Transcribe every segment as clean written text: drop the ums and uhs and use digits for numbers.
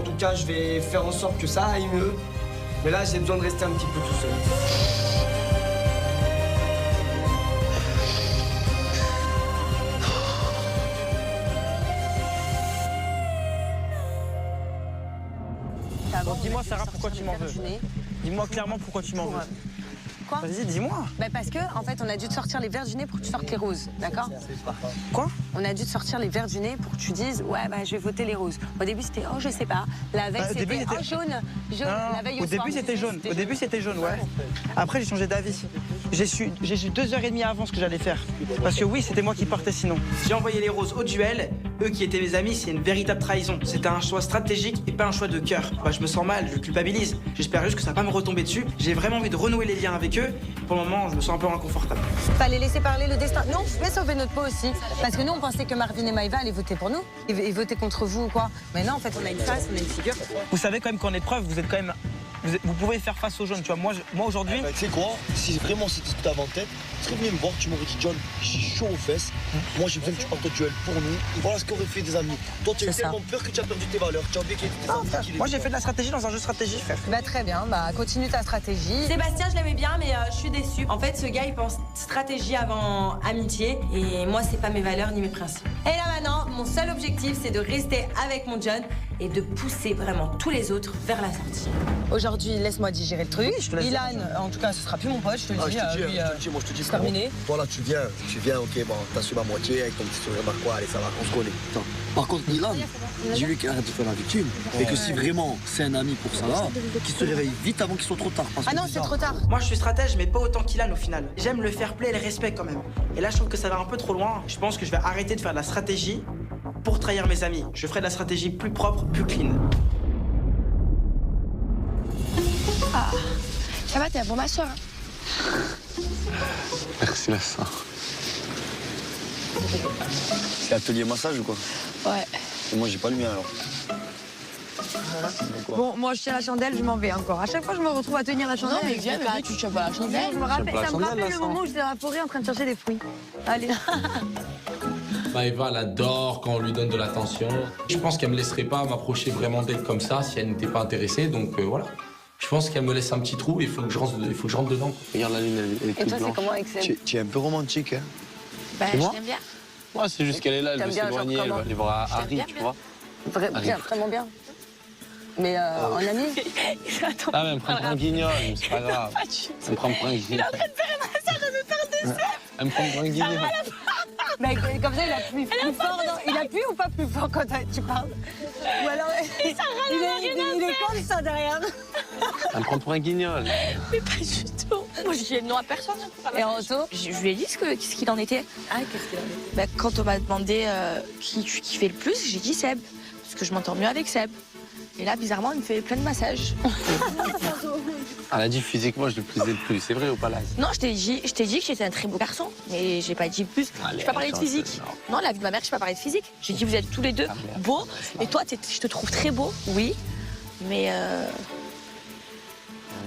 En tout cas, je vais faire en sorte que ça aille mieux. Mais là, j'ai besoin de rester un petit peu tout seul. Bon, dis-moi, Sarah, pourquoi tu m'en veux? Dis-moi clairement pourquoi tu m'en veux. Quoi? Vas-y, dis-moi. Bah parce que, en fait, on a dû te sortir les verres du nez pour que tu sortes les roses, d'accord? Quoi? On a dû te sortir les verres du nez pour que tu dises, ouais, bah je vais voter les roses. Au début, c'était, oh, je sais pas. La veille, c'était, oh, jaune. Non, La veille au début, c'était jaune. Au début, c'était jaune, ouais. Après, j'ai changé d'avis. J'ai su 2h30 avant ce que j'allais faire. Parce que oui, c'était moi qui partais sinon. J'ai envoyé les roses au duel. Eux qui étaient mes amis, c'est une véritable trahison. C'était un choix stratégique et pas un choix de cœur. Bah, je me sens mal, je culpabilise. J'espère juste que ça va pas me retomber dessus. J'ai vraiment envie de renouer les liens avec eux. Pour le moment, je me sens un peu inconfortable. Fallait laisser parler le destin. Non, mais sauver notre peau aussi. Parce que nous, on pensait que Marvin et Maïva allaient voter pour nous. Ils votaient contre vous ou quoi. Mais non, en fait, on a une face, on a une figure. Vous savez quand même qu'en épreuve, vous êtes quand même... Vous pouvez faire face aux jaunes, tu vois. Moi aujourd'hui... Tu sais quoi? Si vraiment c'était tout avant tête, tu serais venu me voir, tu m'aurais dit John, j'ai chaud aux fesses. Moi j'ai besoin que tu partes au duel pour nous. Et voilà ce qu'aurait fait des amis. Toi tu as tellement peur que tu as perdu tes valeurs. Tu as oublié qu'il y avait tes amis. Moi j'ai fait de la stratégie dans un jeu de stratégie, frère. Bah très bien, bah continue ta stratégie. Sébastien, je l'aimais bien, mais je suis déçue. En fait, ce gars, il pense stratégie avant amitié. Et moi, c'est pas mes valeurs ni mes principes. Et là maintenant, mon seul objectif, c'est de rester avec mon John et de pousser vraiment tous les autres vers la sortie. Aujourd'hui, laisse-moi digérer le truc. Oui, je te laisse Ilan, en tout cas, ce sera plus mon pote, je te le dis. Moi je te dis, c'est terminé. Voilà, tu viens, ok, bon, t'assumes à moitié avec ton petit sourire quoi, allez, ça va, on se connaît. Attends. Par contre, Ilan, dis-lui qu'il arrête de faire la victime. Et que si vraiment c'est un ami pour ça là, qu'il se réveille vite avant qu'il soit trop tard. Ah non, c'est trop tard. Moi, je suis stratège, mais pas autant qu'Ilan au final. J'aime le fair play et le respect quand même. Et là, je trouve que ça va un peu trop loin. Je pense que je vais arrêter de faire de la stratégie pour trahir mes amis. Je ferai de la stratégie plus propre, plus clean. Ah, ça va, t'es un bon masseur. Merci, la soeur. C'est atelier massage ou quoi? Ouais. Et moi, j'ai pas le mien alors. Bon, moi je tiens la chandelle, je m'en vais encore. À chaque fois, je me retrouve à tenir la chandelle. Non, mais viens, mais tu tiens pas la chandelle. Ça me rappelle le moment où j'étais dans la forêt en train de chercher des fruits. Allez. Maïva, elle adore quand on lui donne de l'attention. Je pense qu'elle me laisserait pas m'approcher vraiment d'elle comme ça si elle n'était pas intéressée. Donc voilà. Je pense qu'elle me laisse un petit trou et il faut que je rentre dedans. Regarde la lune, elle est Et toi, c'est comment avec Seb? Tu es un peu romantique, hein? Bah, je t'aime bien. Ouais, c'est juste qu'elle est là, elle veut T'aimes bien, s'éloigner, genre elle va comment? aller voir Je t'aime Harry, bien, tu bien. vois. Vraiment bien. Mais en ami? Ah, mais elle me prend pour un guignol, mais c'est pas grave. Elle me prend pour un guignol. Il est en train de faire un massage, elle me faire de Seb. Elle me prend pour un guignol. Mais comme ça, il appuie plus fort. Non, il appuie ou pas plus fort quand tu parles? Ou alors, il est comme ça derrière. Elle me prend pour un guignol. Mais pas du tout. Moi, je dis non à personne. Et en auto? Je lui ai dit ce qu'il en était. Ah, qu'est-ce qu'il a dit? Bah, quand on m'a demandé qui tu kiffais le plus, j'ai dit Seb. Parce que je m'entends mieux avec Seb. Et là, bizarrement, il me fait plein de massages. Elle a dit physiquement, je le plaisais le plus. C'est vrai ou pas là? Non, je t'ai dit que j'étais un très beau garçon. Mais j'ai pas dit plus. Je n'ai pas parlé de physique. Non, la vie de ma mère, je n'ai pas parlé de physique. J'ai dit vous êtes tous les deux beaux. Et toi, je te trouve très beau, oui. Mais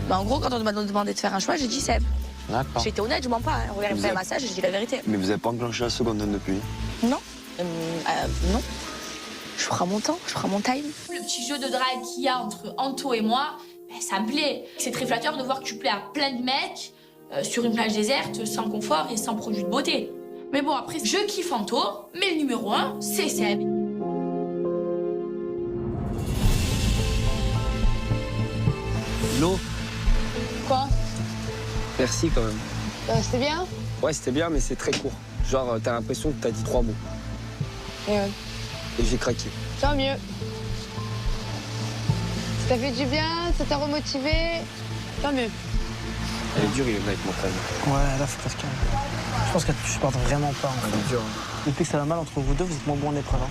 bah, en gros, quand on m'a demandé de faire un choix, j'ai dit Seb. D'accord. J'étais honnête, je mens pas. Regarde, il me fait un massage, j'ai dit la vérité. Mais vous avez pas enclenché la seconde depuis? Non. Non. Je ferai mon temps, je ferai mon time. Le petit jeu de drague qu'il y a entre Anto et moi, ben, ça me plaît. C'est très flatteur de voir que tu plais à plein de mecs sur une plage déserte, sans confort et sans produit de beauté. Mais bon, après, je kiffe Anto, mais le numéro 1, c'est Seb. L'eau. Quoi? Merci quand même. C'était bien? Ouais, c'était bien, mais c'est très court. Genre, t'as l'impression que t'as dit 3 mots. Et j'ai craqué. Tant mieux. Ça t'a fait du bien, ça t'a remotivé. Tant mieux. Elle est dure, il est avec mon frère. Ouais, là, faut parce que... Je pense qu'elle te supporte vraiment pas. En fait. Elle est dure. Depuis que ça va mal entre vous deux, vous êtes moins bon en épreuve.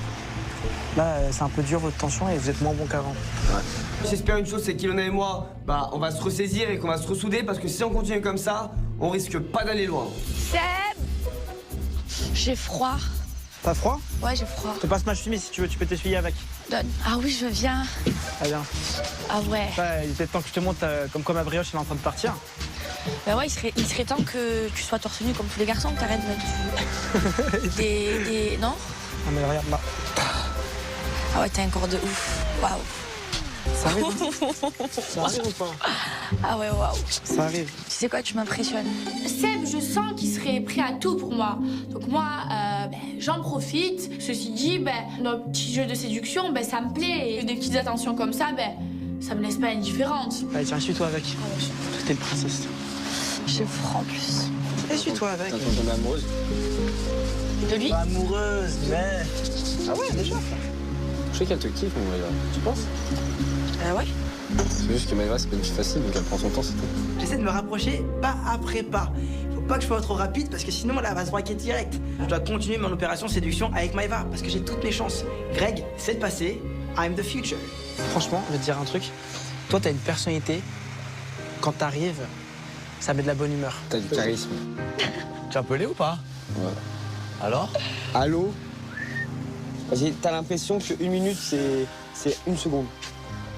Là, c'est un peu dur votre tension et vous êtes moins bon qu'avant. Ouais. J'espère une chose, c'est qu'Ilona et moi, bah, on va se ressaisir et qu'on va se ressouder parce que si on continue comme ça, on risque pas d'aller loin. Seb! J'ai froid. T'as froid? Ouais, j'ai froid. Je te passe ma chemise si tu veux, tu peux t'essuyer avec. Donne. Ah oui, je viens. Ah bien. Ah ouais. Ouais, il était temps que je te montre comme quoi ma brioche elle est en train de partir. Bah ouais, il serait temps que tu sois torse nu comme tous les garçons, que t'arrêtes de mettre des... Non? Ah mais regarde là. Ah ouais, t'as un corps de ouf. Waouh. Ça arrive. Ça arrive ou pas? Ah ouais, waouh. Ça arrive. Tu sais quoi, tu m'impressionnes. Seb, je sens qu'il serait prêt à tout pour moi. Donc moi, j'en profite. Ceci dit, notre petit jeu de séduction, ça me plaît. Et des petites attentions comme ça, ça me laisse pas indifférente. Allez, tiens, suis-toi avec. T'es une princesse. J'ai froid en plus. Et suis-toi avec. T'es tombée amoureuse? De lui? Pas amoureuse, mais... Ah ouais, déjà. Je sais qu'elle te kiffe, mon Maëva. Tu penses? Ouais. C'est juste que Maëva, c'est pas une fille facile, donc elle prend son temps, c'est tout. J'essaie de me rapprocher pas après pas. Faut pas que je sois trop rapide parce que sinon là, elle va se braquer direct. Je dois continuer mon opération séduction avec Maëva parce que j'ai toutes mes chances. Greg, c'est le passé. I'm the future. Franchement, je vais te dire un truc. Toi, t'as une personnalité. Quand t'arrives, ça met de la bonne humeur. T'as du charisme. Tu as appelé ou pas? Ouais. Alors? Allô? Vas-y, t'as l'impression qu'une minute, c'est une seconde.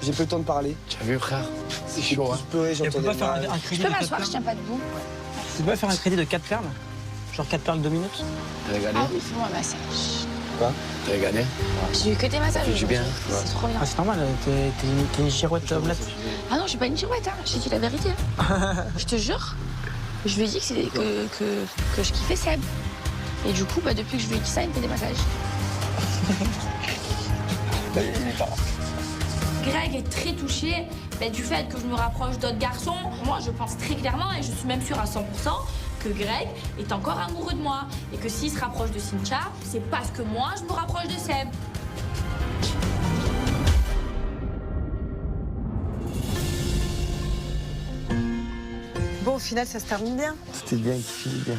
J'ai peu le temps de parler. Tu as vu, frère? C'est chaud, hein. Je peux Tu peux pas faire un crédit Je peux de 4 m'asseoir, je perles? tiens pas debout. Tu peux pas faire un crédit de 4 perles? Genre 4 perles 2 minutes? T'as regardé? Ah oui, fais-moi un massage. Quoi? T'as regardé? J'ai eu que tes massages. Du bien. C'est trop bien. Ah, c'est normal, t'es une girouette omelette. Ah non, je suis pas une girouette, hein. Je t'ai dit la vérité. Hein. Je te jure. Je lui ai dit que je kiffais Seb. Et du coup, depuis que je lui ai dit ça, il me fait des massages. Greg est très touché du fait que je me rapproche d'autres garçons. Moi, je pense très clairement, et je suis même sûre à 100%, que Greg est encore amoureux de moi. Et que s'il se rapproche de Cynthia, c'est parce que moi, je me rapproche de Seb. Bon, au final, ça se termine bien. C'était bien, qui finit bien.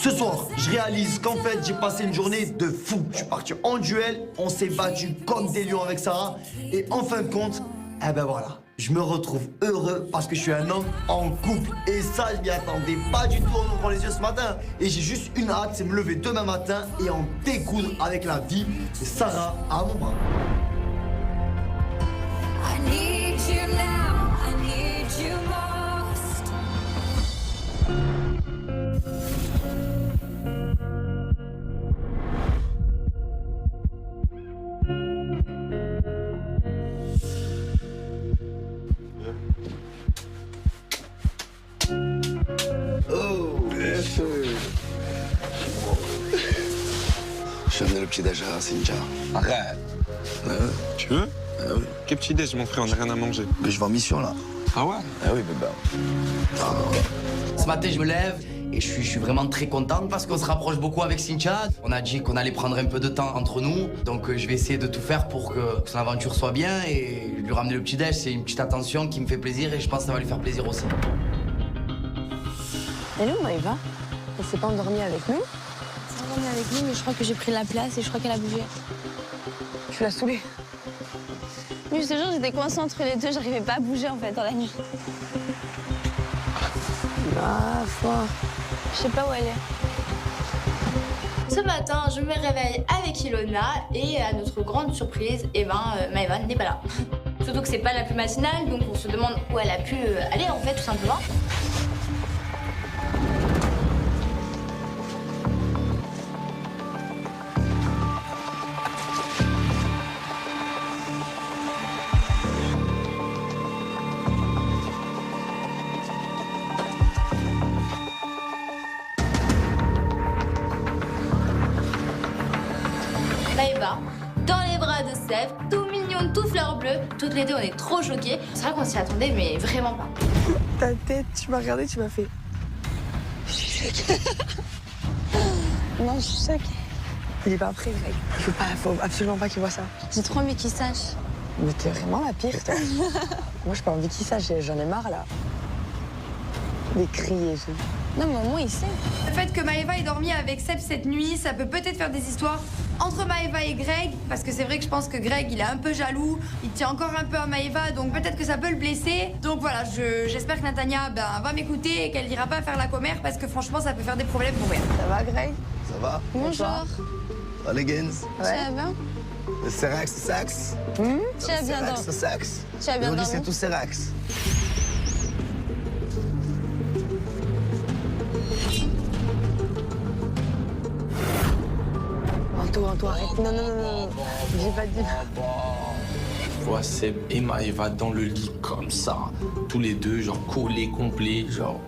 Ce soir, je réalise qu'en fait, j'ai passé une journée de fou. Je suis parti en duel, on s'est battu comme des lions avec Sarah. Et en fin de compte, voilà. Je me retrouve heureux parce que je suis un homme en couple. Et ça, je m'y attendais pas du tout en ouvrant les yeux ce matin. Et j'ai juste une hâte, c'est me lever demain matin et en découdre avec la vie de Sarah à mon bras. Je vais amener le petit déj à Cynthia. Arrête. Tu veux? Oui. Quel petit déj, mon frère, on n'a rien à manger. Mais je vais en mission là. Ah ouais? Ah oui, bébé. Ce matin, je me lève et je suis vraiment très contente parce qu'on se rapproche beaucoup avec Cynthia. On a dit qu'on allait prendre un peu de temps entre nous. Donc je vais essayer de tout faire pour que son aventure soit bien et lui ramener le petit déj. C'est une petite attention qui me fait plaisir et je pense que ça va lui faire plaisir aussi. Elle est où, Maëva? Elle s'est pas endormie avec nous? Elle s'est endormie avec nous, mais je crois que j'ai pris la place et je crois qu'elle a bougé. Tu l'as saoulée. Mais je te jure, j'étais coincée entre les deux, j'arrivais pas à bouger en fait dans la nuit. Ah, fort. Je sais pas où elle est. Ce matin, je me réveille avec Ilona et à notre grande surprise, Maëva n'est pas là. Surtout que c'est pas la plus matinale, donc on se demande où elle a pu aller en fait, tout simplement. Maëva, dans les bras de Seb, tout mignon, tout fleur bleue. Toutes les deux, on est trop choquées. C'est vrai qu'on s'y attendait, mais vraiment pas. Ta tête, tu m'as regardé, tu m'as fait. Je suis choquée. Non, je suis choquée. Il est pas prêt, Greg. Faut absolument pas qu'il voit ça. J'ai trop envie qu'il sache. Mais t'es vraiment la pire, toi. Moi, j'ai pas envie qu'il sache, j'en ai marre, là. Des cris et tout. Non, mais au moins, il sait. Le fait que Maëva ait dormi avec Seb cette nuit, ça peut peut-être faire des histoires entre Maëva et Greg, parce que c'est vrai que je pense que Greg, il est un peu jaloux, il tient encore un peu à Maëva, donc peut-être que ça peut le blesser. Donc voilà, j'espère que Natania va m'écouter et qu'elle n'ira pas faire la commère, parce que franchement, ça peut faire des problèmes pour elle. Ça va, Greg? Ça va? Bonjour. Allez, Gens. Ça va? Le Serex, le sexe. Tu as bien Le sexe. Tu as bien Aujourd'hui, dormi c'est tout Serex. Anto, arrête. Non. J'ai pas dit. Je vois Seb et Maëva dans le lit comme ça, tous les deux, genre collés, complets, genre.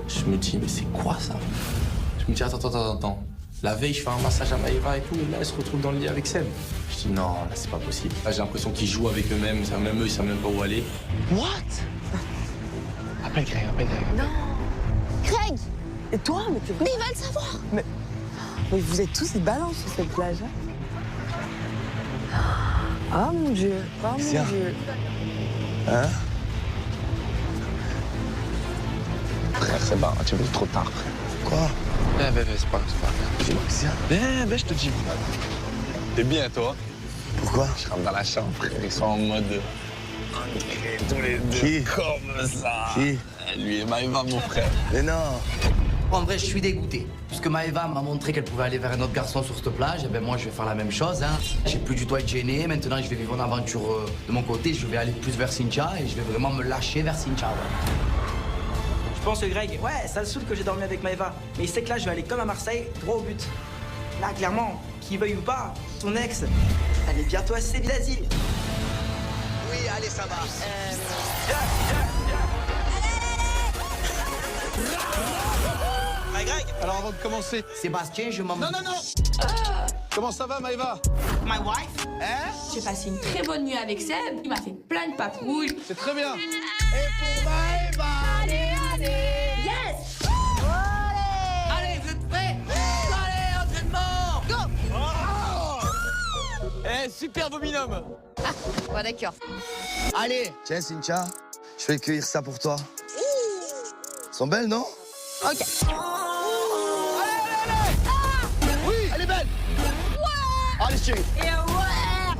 Je me dis, mais c'est quoi ça? Je me dis, attends. La veille, je fais un massage à Maëva et tout, et là, elle se retrouve dans le lit avec Seb. Je dis, non, là, c'est pas possible. Là, j'ai l'impression qu'ils jouent avec eux-mêmes, même eux, ils savent même pas où aller. What? Appelle Greg. Non. Greg. Et toi, mais il va le savoir. Mais vous êtes tous des balances sur cette plage. Ah mon Dieu. Tiens. Hein? Frère, c'est bon, tu veux trop tard, frère. Quoi? C'est pas grave. Je te dis. T'es bien, toi? Pourquoi? Je rentre dans la chambre, frère. Ils sont en mode. Tous les deux. Qui? Comme ça. Qui? Lui et Maëva, mon frère. Mais non. En vrai, je suis dégoûté. Puisque Maëva m'a montré qu'elle pouvait aller vers un autre garçon sur cette plage, et ben moi, je vais faire la même chose. Hein. J'ai plus du tout à être gêné. Maintenant, je vais vivre une aventure de mon côté. Je vais aller plus vers Cynthia et je vais vraiment me lâcher vers Cynthia. Ouais. Je pense que Greg, ouais, ça le saoule que j'ai dormi avec Maëva. Mais il sait que là, je vais aller comme à Marseille, droit au but. Là, clairement, qu'il veuille ou pas, son ex, elle est bientôt assez d'asile. Oui, allez, ça va. Greg, alors avant de commencer... Sébastien, je m'en... Non. Comment ça va, Maëva? My wife. J'ai passé une très bonne nuit avec Seb. Il m'a fait plein de papouilles. C'est très bien. Et pour Maëva. Allez. Yes. Allez, vous êtes prêts? Allez, entraînement! Oh super beau binôme. Ouais, d'accord. Allez. Tiens, Cynthia, je vais cueillir ça pour toi. Elles sont belles, non? Ok. Oui, elle est belle. Ouais. Allez, chérie. Et ouais.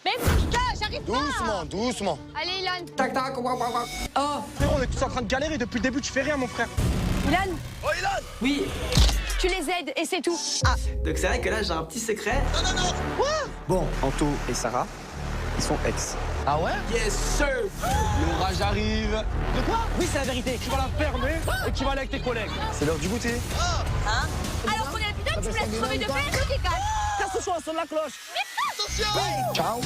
Mais putain, j'arrive pas. Doucement. Allez, Ilan. Tac. Oh, Frérot, on est tous en train de galérer. Depuis le début, tu fais rien, mon frère. Ilan, Oh, Ilan. oui. tu les aides et c'est tout. Ah, donc c'est vrai que là, j'ai un petit secret. Bon, Anto et Sarah, ils sont ex. Ah ouais? Yes, sir. L'orage arrive. De quoi? Oui, c'est la vérité. Tu vas la fermer et tu vas aller avec tes collègues. C'est l'heure du goûter. Hein? Alors qu'on est à putain, tu me laisses crever de faim, ok, calme. Qu'à ce soir, sonne la cloche. Mais attention. Ciao.